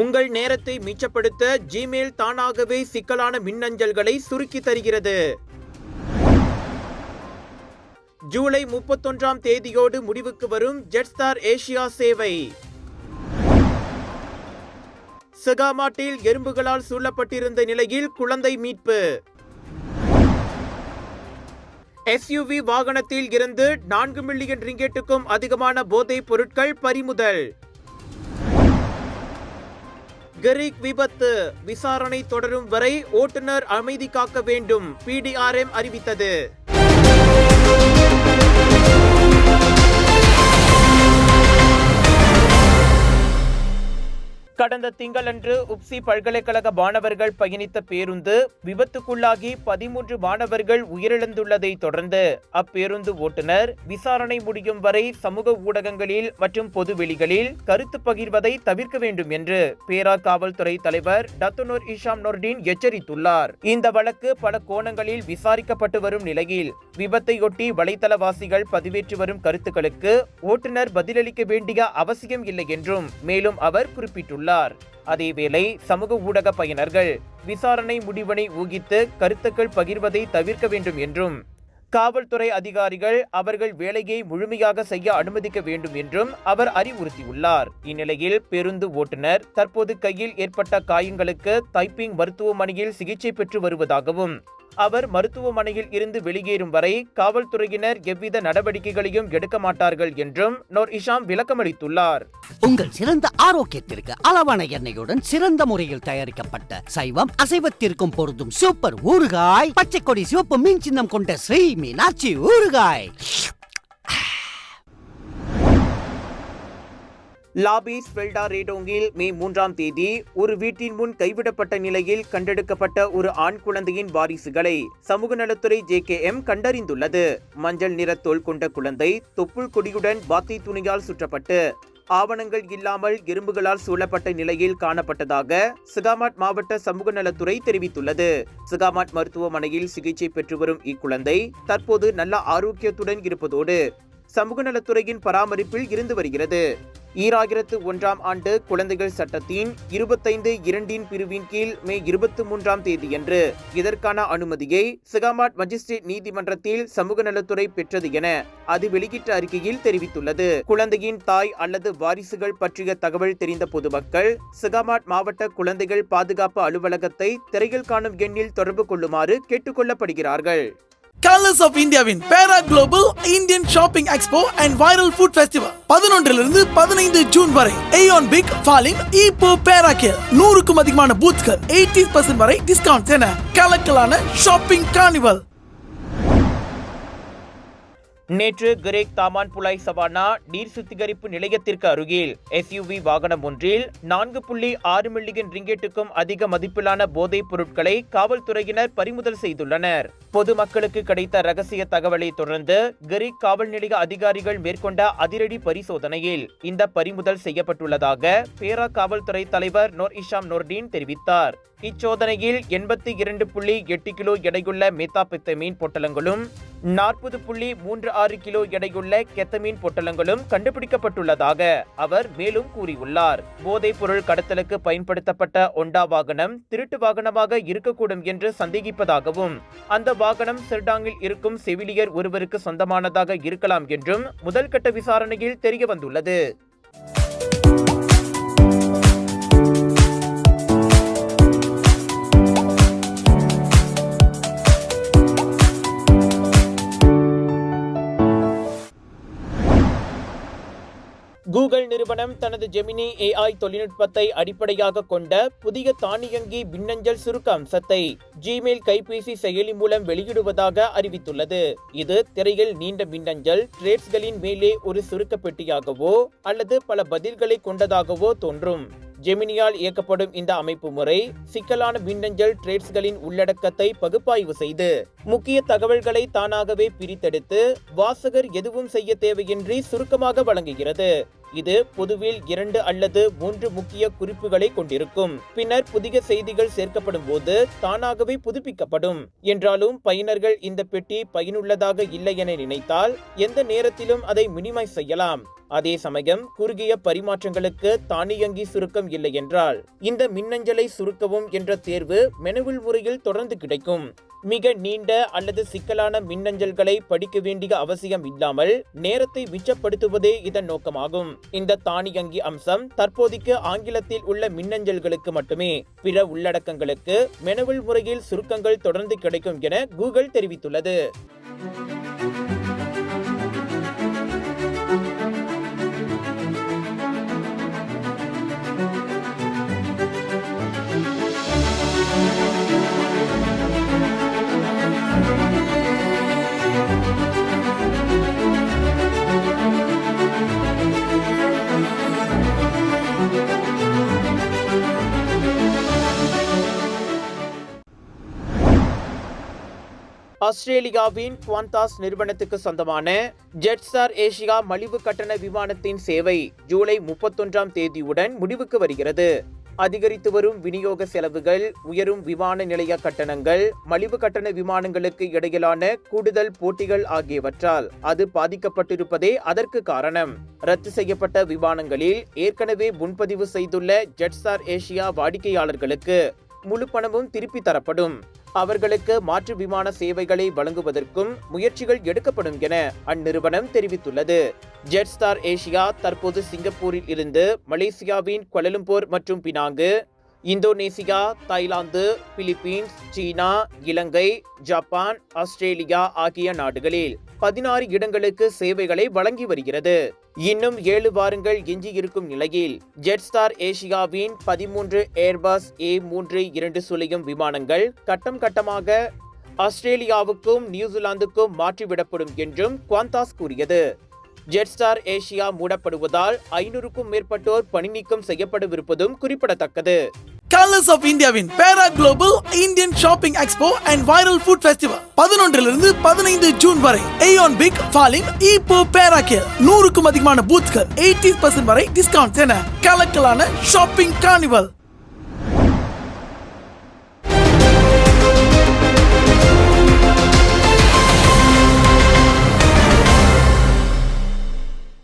உங்கள் நேரத்தை மிச்சப்படுத்த ஜிமெயில் தானாகவே சிக்கலான மின்னஞ்சல்களை சுருக்கி தருகிறது. ஜூலை 31ஆம் தேதியோடு முடிவுக்கு வரும் ஜெட்ஸ்டார் ஏசியா சேவை. சகாமாட்டில் எறும்புகளால் சூழப்பட்டிருந்த நிலையில் குழந்தை மீட்பு. SUV வாகனத்தில் இருந்து 4 மில்லியன் ரிங்கெட்டுக்கும் அதிகமான போதைப் பொருட்கள் பறிமுதல். கரீக் விபத்து விசாரணை தொடரும் வரை ஓட்டுநர் அமைதி காக்க வேண்டும், PDRM அறிவித்தது. கடந்த திங்களன்று உப்சி பல்கலைக்கழக மாணவர்கள் பயணித்த பேருந்து விபத்துக்குள்ளாகி 13 மாணவர்கள் உயிரிழந்துள்ளதை தொடர்ந்து அப்பேருந்து ஓட்டுநர் விசாரணை முடியும் வரை சமூக ஊடகங்களில் மற்றும் பொதுவெளிகளில் கருத்து பகிர்வதை தவிர்க்க வேண்டும் என்று பேரா காவல்துறை தலைவர் டத்துனூர் இஷாம் நொர்டின் எச்சரித்துள்ளார். இந்த வழக்கு பல கோணங்களில் விசாரிக்கப்பட்டு வரும் நிலையில் விபத்தையொட்டி வலைதளவாசிகள் பதிவேற்றி வரும் கருத்துக்களுக்கு ஓட்டுநர் பதிலளிக்க வேண்டிய அவசியம் இல்லை என்றும் மேலும் அவர் குறிப்பிட்டுள்ளார். அதேவேளை சமூக ஊடக பயனர்கள் விசாரணை முடிவினை ஊகித்து கருத்துக்கள் பகிர்வதை தவிர்க்க வேண்டும் என்றும் காவல்துறை அதிகாரிகள் அவர்கள் வேலையை முழுமையாக செய்ய அனுமதிக்க வேண்டும் என்றும் அவர் அறிவுறுத்தியுள்ளார். இந்நிலையில் பேருந்து ஓட்டுநர் தற்போது கையில் ஏற்பட்ட காயங்களுக்கு தைப்பிங் மருத்துவமனையில் சிகிச்சை பெற்று வருவதாகவும் அவர் மருத்துவமனையில் இருந்து வெளியேறும் வரை காவல்துறையினர் எவ்வித நடவடிக்கைகளையும் எடுக்க மாட்டார்கள் என்றும் நோர் இஷாம் விளக்கமளித்துள்ளார். உங்கள் சிறந்த ஆரோக்கியத்திற்கு அளவான எண்ணெயுடன் சிறந்த முறையில் தயாரிக்கப்பட்ட சைவம் அசைவத்திற்கும் பொருந்தும் சூப்பர் ஊறுகாய், பச்சை கொடி சிவப்பு மீன் சின்னம் கொண்ட ஸ்ரீ மீனாட்சி ஊறுகாய். லாபீஸ் வெல்டா ரேடோங்கில் மே 3ஆம் தேதி ஒரு வீட்டின் முன் கைவிடப்பட்ட நிலையில் கண்டெடுக்கப்பட்ட ஒரு ஆண் குழந்தையின் வாரிசுகளை சமூக நலத்துறை JKM கண்டறிந்துள்ளது. மஞ்சள் நிற தோல் கொண்ட குழந்தை தொப்புள் கொடியுடன் பாத்தி துணியால் சுற்றப்பட்டு ஆவணங்கள் இல்லாமல் எறும்புகளால் சூழப்பட்ட நிலையில் காணப்பட்டதாக சகாமாட் மாவட்ட சமூக நலத்துறை தெரிவித்துள்ளது. சகாமாட் மருத்துவமனையில் சிகிச்சை பெற்று வரும் இக்குழந்தை தற்போது நல்ல ஆரோக்கியத்துடன் இருப்பதோடு சமூக நலத்துறையின் பராமரிப்பில் இருந்து வருகிறது. 2001ஆம் ஆண்டு குழந்தைகள் சட்டத்தின் 25(2) பிரிவின் கீழ் மே 23ஆம் தேதியன்று இதற்கான அனுமதியை சகாமாட் மஜிஸ்ட்ரேட் நீதிமன்றத்தில் சமூக நலத்துறை பெற்றது என அது வெளியிட்ட அறிக்கையில் தெரிவித்துள்ளது. குழந்தையின் தாய் அல்லது வாரிசுகள் பற்றிய தகவல் தெரிந்த பொதுமக்கள் சகாமாட் மாவட்ட குழந்தைகள் பாதுகாப்பு அலுவலகத்தை திரையில் காணும் எண்ணில் தொடர்பு கொள்ளுமாறு கேட்டுக்கொள்ளப்படுகிறார்கள். Colors of Indiaவின் பேரா global Indian shopping expo and viral food festival 11 15 June வரை ஏயோன் பிக் ஃபாலின் ஈப்போ பேராக்கில் 100க்கும் அதிகமான பூத்கள் 80% வரை டிஸ்கவுண்ட் என கலக்கலான ஷாப்பிங் கார்னிவல். நேற்று கரேக் தாமான் புலாய் சவானா நீர் சுத்திகரிப்பு நிலையத்திற்கு அருகில் SUV வாகனம் ஒன்றில் 4.6 மில்லியன் ரிங்கெட்டுக்கும் அதிக மதிப்பிலான போதைப் பொருட்களை காவல்துறையினர் பறிமுதல் செய்துள்ளனர். பொதுமக்களுக்கு கிடைத்த ரகசிய தகவலை தொடர்ந்து கரேக் காவல் நிலைய அதிகாரிகள் மேற்கொண்ட அதிரடி பரிசோதனையில் இந்த பறிமுதல் செய்யப்பட்டுள்ளதாக பேரா காவல்துறை தலைவர் நோர் இஷாம் நொர்டின் தெரிவித்தார். இச்சோதனையில் 82.8 கிலோ எடையுள்ள மெத்தாபெத்தமீன் பொட்டலங்களும் 40.36 கிலோ எடையுள்ள கெத்தமீன் பொட்டலங்களும் கண்டுபிடிக்கப்பட்டுள்ளதாக அவர் மேலும் கூறியுள்ளார். போதைப் பொருள் கடத்தலுக்கு பயன்படுத்தப்பட்ட ஒண்டா வாகனம் திருட்டு வாகனமாக இருக்கக்கூடும் என்று சந்தேகிப்பதாகவும் அந்த வாகனம் செர்டாங்கில் இருக்கும் செவிலியர் ஒருவருக்கு சொந்தமானதாக இருக்கலாம் என்றும் முதல்கட்ட விசாரணையில் தெரிய வந்துள்ளது. கூகுள் நிறுவனம் தனது ஜெமினி AI தொழில்நுட்பத்தை அடிப்படையாக கொண்ட புதிய தானியங்கி மின்னஞ்சல் சுருக்க அம்சத்தை ஜிமெயில் கைபேசி செயலி மூலம் வெளியிடுவதாக அறிவித்துள்ளது. இது திரையில் நீண்ட மின்னஞ்சல் ட்ரேட்ஸ்களின் மேலே ஒரு சுருக்க பெட்டியாகவோ அல்லது பல பதில்களை கொண்டதாகவோ தோன்றும். ஜெமினியால் இயக்கப்படும் இந்த அமைப்பு முறை சிக்கலான மின்னஞ்சல் ட்ரேட்ஸ்களின் உள்ளடக்கத்தை பகுப்பாய்வு செய்து முக்கிய தகவல்களை தானாகவே பிரித்தெடுத்து வாசகர் எதுவும் செய்ய தேவையின்றி சுருக்கமாக வழங்குகிறது. இது பொதுவில் 2 அல்லது 3 முக்கிய குறிப்புகளை கொண்டிருக்கும். பின்னர் புதிய செய்திகள் சேர்க்கப்படும் போது தானாகவே புதுப்பிக்கப்படும். என்றாலும் பயனர்கள் இந்த பெட்டி பயனுள்ளதாக இல்லை என நினைத்தால் எந்த நேரத்திலும் அதை மினிமைஸ் செய்யலாம். அதே சமயம் குறுகிய பரிமாற்றங்களுக்கு தானியங்கி சுருக்கம் இல்லை என்றால் இந்த மின்னஞ்சலை சுருக்கவும் என்ற தேர்வு மெனுவில் முறையில் தொடர்ந்து கிடைக்கும். மிக நீண்ட அல்லது சிக்கலான மின்னஞ்சல்களை படிக்க வேண்டிய அவசியம் இல்லாமல் நேரத்தை மிச்சப்படுத்துவதே இதன் நோக்கமாகும். இந்த தானியங்கி அம்சம் தற்போதைக்கு ஆங்கிலத்தில் உள்ள மின்னஞ்சல்களுக்கு மட்டுமே. பிற உள்ளடக்கங்களுக்கு மெனுவில் முறையில் சுருக்கங்கள் தொடர்ந்து கிடைக்கும் என கூகுள் தெரிவித்துள்ளது. ஆஸ்திரேலியாவின் குவாந்தாஸ் நிறுவனத்துக்கு சொந்தமான ஜெட்ஸ்டார் ஏசியா மலிவு கட்டண விமானத்தின் சேவை ஜூலை 31ஆம் தேதியுடன் முடிவுக்கு வருகிறது. அதிகரித்து வரும் விநியோக செலவுகள், உயரும் விமான நிலைய கட்டணங்கள், மலிவு கட்டண விமானங்களுக்கு இடையிலான கூடுதல் போட்டிகள் ஆகியவற்றால் அது பாதிக்கப்பட்டிருப்பதே அதற்கு காரணம். ரத்து செய்யப்பட்ட விமானங்களில் ஏற்கனவே முன்பதிவு செய்துள்ள ஜெட்ஸ்டார் ஏசியா வாடிக்கையாளர்களுக்கு முழு பணமும் திருப்பி தரப்படும். அவர்களுக்கு மாற்று விமான சேவைகளை வழங்குவதற்கும் முயற்சிகள் எடுக்கப்படும் என அந்நிறுவனம் தெரிவித்துள்ளது. ஜெட்ஸ்டார் ஏசியா தற்போது சிங்கப்பூரில் இருந்து மலேசியாவின் குவாலலம்பூர் மற்றும் பினாங்கு, இந்தோனேசியா, தாய்லாந்து, பிலிப்பீன்ஸ், சீனா, இலங்கை, ஜப்பான், ஆஸ்திரேலியா ஆகிய நாடுகளில் 16 இடங்களுக்கு சேவைகளை வழங்கி வருகிறது. இன்னும் 7 வாரங்கள் எஞ்சியிருக்கும் நிலையில் ஜெட்ஸ்டார் ஏசியாவின் 13 ஏர்பஸ் A320 சுழியும் விமானங்கள் கட்டம் கட்டமாக ஆஸ்திரேலியாவுக்கும் நியூசிலாந்துக்கும் மாற்றிவிடப்படும் என்றும் குவாந்தாஸ் கூறியது. ஜெட்ஸ்டார் ஏசியா மூடப்படுவதால் 500க்கும் மேற்பட்டோர் பணி நீக்கம் செய்யப்படவிருப்பதும் குறிப்பிடத்தக்கது. கலர்ஸ் ஆஃப் இந்தியாவின் பேரா global Indian shopping expo and viral food festival 11 15 June வரை ஏயான் பிக் ஃபாலிம் ஈப்போ பேராக்கில் 100க்கும் அதிகமான பூத்கள் 80% வரை டிஸ்கவுண்ட் என கலக்கலான ஷாப்பிங் கார்னிவல்